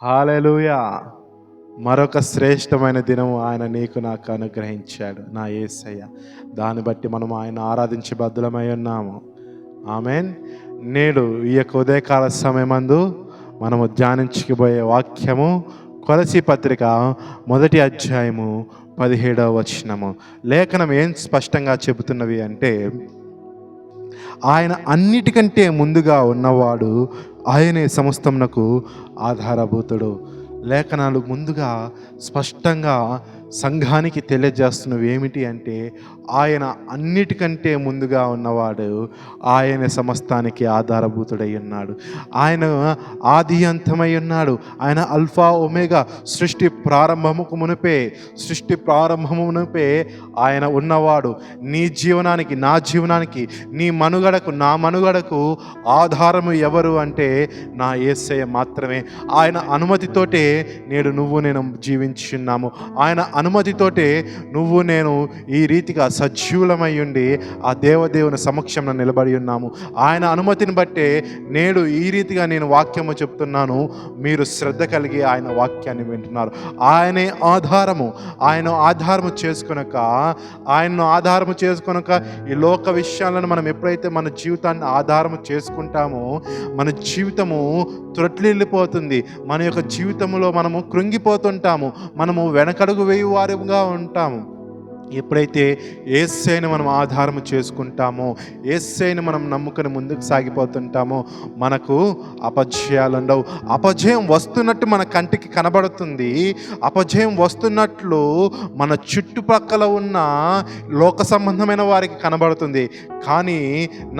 హల్లెలూయా. మరొక శ్రేష్టమైన దినము ఆయన నీకు నాకు అనుగ్రహించాడు, నా యేసయ్య. దాన్ని బట్టి మనం ఆయన ఆరాధించే బద్దులమై ఉన్నాము. ఆమేన్. నేడు ఈ యొక్క ఉదయకాల సమయమందు మనము ధ్యానించబోయే వాక్యము కొలసీ పత్రిక 1వ అధ్యాయము 17వ వచనము. లేఖనం ఏం స్పష్టంగా చెబుతున్నవి అంటే, ఆయన అన్నిటికంటే ముందుగా ఉన్నవాడు, ఆయనే సమస్తమునకు ఆధారభూతుడు. లేఖనాలు ముందుగా స్పష్టంగా సంఘానికి తెలియజేస్తున్నవి ఏమిటి అంటే, ఆయన అన్నిటికంటే ముందుగా ఉన్నవాడు, ఆయన సమస్తానికి ఆధారభూతుడై ఉన్నాడు. ఆయన ఆది అంతమై ఉన్నాడు. ఆయన అల్ఫా ఒమేగా. సృష్టి ప్రారంభముకు మునిపే ఆయన ఉన్నవాడు. నీ జీవనానికి, నా జీవనానికి, నీ మనుగడకు, నా మనుగడకు ఆధారము ఎవరు అంటే నా యేసయ్య మాత్రమే. ఆయన అనుమతితోటే నేడు నువ్వు నేను జీవించున్నాము. ఆయన అనుమతితోటే నువ్వు నేను ఈ రీతిగా సజీవులమై ఉండి ఆ దేవదేవుని సమక్షంలో నిలబడి ఉన్నాము. ఆయన అనుమతిని బట్టే నేడు ఈ రీతిగా నేను వాక్యము చెప్తున్నాను. మీరు శ్రద్ధ కలిగి ఆయన వాక్యాన్ని వింటున్నారు. ఆయనే ఆధారము. ఆయనను ఆధారము చేసుకొనక ఈ లోక విషయాలను మనం ఎప్పుడైతే మన జీవితాన్ని ఆధారము చేసుకుంటామో మన జీవితము త్రొట్లిల్లిపోతుంది. మన యొక్క జీవితంలో మనము కృంగిపోతుంటాము. మనము వెనకడుగు వేయువారుగా ఉంటాము. ఎప్పుడైతే యేసయ్యను మనం ఆధారము చేసుకుంటామో, యేసయ్యను మనం నమ్ముకొని ముందుకు సాగిపోతుంటామో మనకు అపజయాలు ఉండవు. అపజయం వస్తున్నట్టు మన కంటికి కనబడుతుంది. అపజయం వస్తున్నట్లు మన చుట్టుపక్కల ఉన్న లోక సంబంధమైన వారికి కనబడుతుంది. కానీ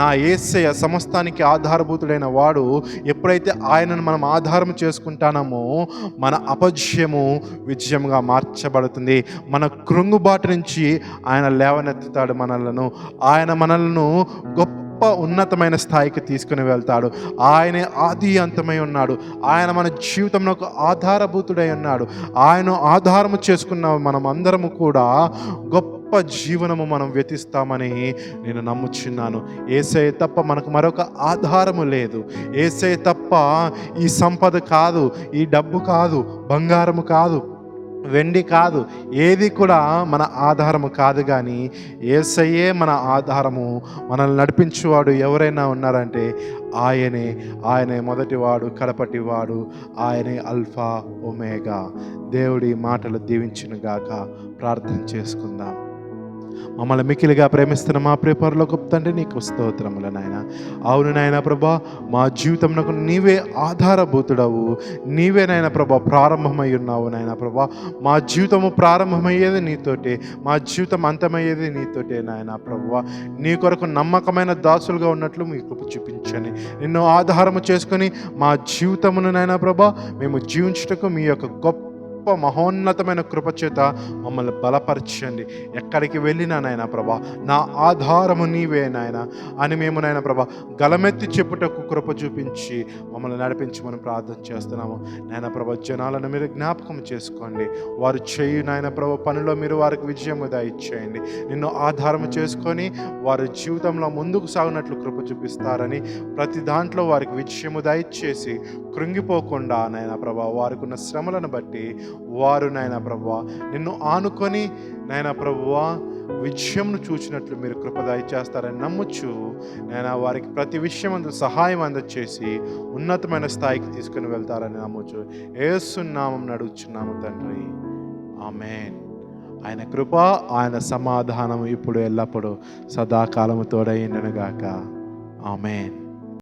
నా యేసయ్య సమస్తానికి ఆధారభూతుడైన వాడు, ఎప్పుడైతే ఆయనను మనం ఆధారము చేసుకుంటామో మన అపజయము విజయంగా మార్చబడుతుంది. మన కృంగుబాటు నుంచి ఆయన లేవనెత్తుతాడు మనలను. ఆయన మనలను గొప్ప ఉన్నతమైన స్థాయికి తీసుకుని వెళ్తాడు. ఆయనే ఆది అంతమై ఉన్నాడు. ఆయన మన జీవితంలో ఆధారభూతుడై ఉన్నాడు. ఆయన ఆధారము చేసుకున్న మనం అందరము కూడా గొప్ప జీవనము మనం వ్యతిస్తామని నేను నమ్ముచున్నాను. యేసయ్య తప్ప మనకు మరొక ఆధారము లేదు. యేసయ్య తప్ప ఈ సంపద కాదు, ఈ డబ్బు కాదు, బంగారము కాదు, వెండి కాదు, ఏది కూడా మన ఆధారము కాదు. కానీ యేసయ్యే మన ఆధారము. మనల్ని నడిపించేవాడు ఎవరైనా ఉన్నారంటే ఆయనే మొదటివాడు, కడపటివాడు. ఆయనే అల్ఫా ఒమేగా. దేవుడి మాటలు దీవించునుగాక. ప్రార్థన చేసుకుందాం. మమ్మల్ని మిక్కిలిగా ప్రేమిస్తున్న మా ప్రియ పరలోకపు తండ్రి, నీకు స్తోత్రములు నాయన. అవును నాయన ప్రభా, మా జీవితంలో నీవే ఆధారభూతుడవు. నీవే నాయన ప్రభా ప్రారంభమై ఉన్నావు నాయన ప్రభా. మా జీవితము ప్రారంభమయ్యేది నీతోటే, మా జీవితం అంతమయ్యేది నీతోటే నాయన ప్రభా. నీ కొరకు నమ్మకమైన దాసులుగా ఉన్నట్లు మీ కృప చూపించండి. నిన్ను ఆధారము చేసుకొని మా జీవితమును నాయన ప్రభా మేము జీవించుటకు మీ యొక్క గొప్ప మహోన్నతమైన కృపచేత మమ్మల్ని బలపరచండి. ఎక్కడికి వెళ్ళినా నాయన ప్రభా నా ఆధారము నీవే నాయన అని మేము నాయన ప్రభా గలమెత్తి చెప్పుటకు కృప చూపించి మమ్మల్ని నడిపించమని ప్రార్థన చేస్తున్నాము. నాయన ప్రభా జనాలను మీరు జ్ఞాపకం చేసుకోండి. వారు చేయు నాయన ప్రభా పనిలో మీరు వారికి విజయము దయచేయండి. నిన్ను ఆధారము చేసుకొని వారి జీవితంలో ముందుకు సాగినట్లు కృప చూపిస్తారని, ప్రతి దాంట్లో వారికి విజయము దయచేసి కృంగిపోకుండా నాయన ప్రభా వారికి ఉన్న శ్రమలను బట్టి వారు నాయన ప్రభువా నిన్ను ఆనుకొని నాయన ప్రభువా విజయంను చూచినట్లు మీరు కృప దయచేస్తారని నమ్ముచు నాయన వారికి ప్రతి విషయం అందు సహాయం అందచేసి ఉన్నతమైన స్థాయికి తీసుకుని వెళ్తారని నమ్ముచు యేసు నామమున అడుగుచున్నాము తండ్రి. ఆమేన్. ఆయన కృప, ఆయన సమాధానం ఇప్పుడు ఎల్లప్పుడూ సదాకాలము తోడైనగాక. ఆమేన్.